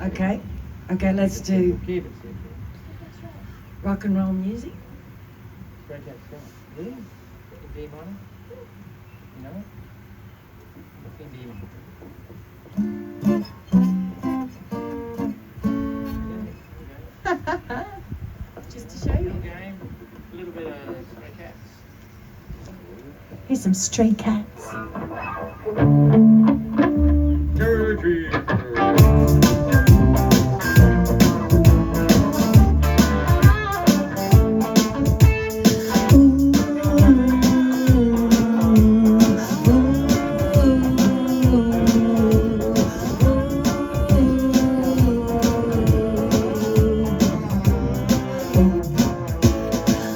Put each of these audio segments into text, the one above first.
Okay. Okay, let's do rock and roll music. Really? D minor? You know? In D minor. Just to show you. Game. A little bit of Stray Cats. Here's some Stray Cats.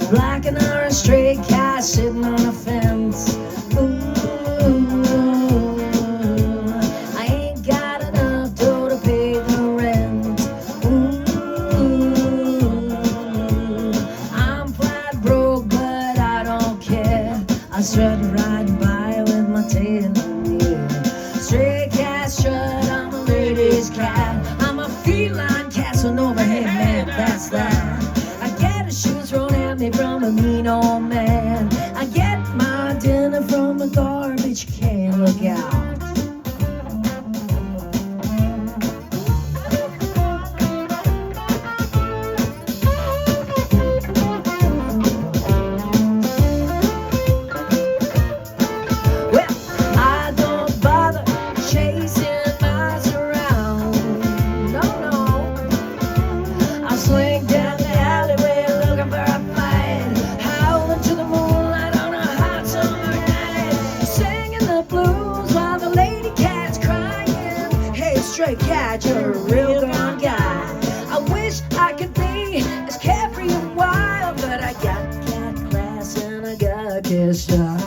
Black and orange stray cat sitting on a fence. Ooh, I ain't got enough dough to pay the rent. Ooh, I'm flat broke, but I don't care. I strut right by with my tail in the air. Stray cat strut, I'm a lady's cat. I'm a feline cat, so no overhead man, that's that. I get a shoes thrown at me from a mean old man. I get my dinner from a garbage can. Look out. Well, I don't bother chasing mice around. No, no. I swing down the alleyway looking for a fight, howling to the moonlight on a hot summer night, singing the blues while the lady cat's crying. Hey, stray cat, you're a real gone guy. I wish I could be as carefree and wild, but I got cat class and I got cat style.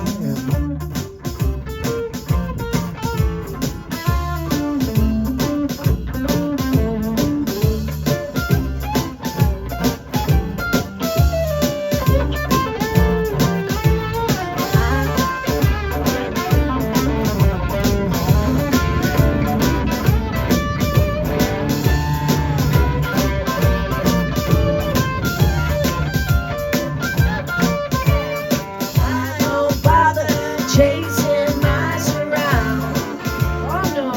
Chasing mice around. Oh no.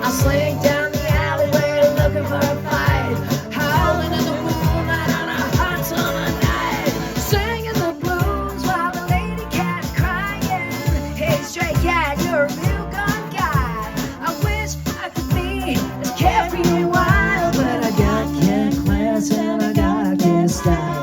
I sling down the alleyway looking for a fight, howling in the moonlight on a hot summer night, singing the blues while the lady cat's crying. Hey, stray cat, you're a real gone guy. I wish I could be as carefree and wild, but I got cat class and I got cat style.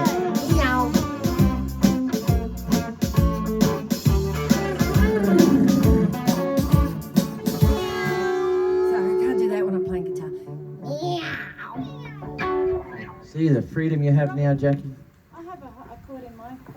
See the freedom you have now, Jackie?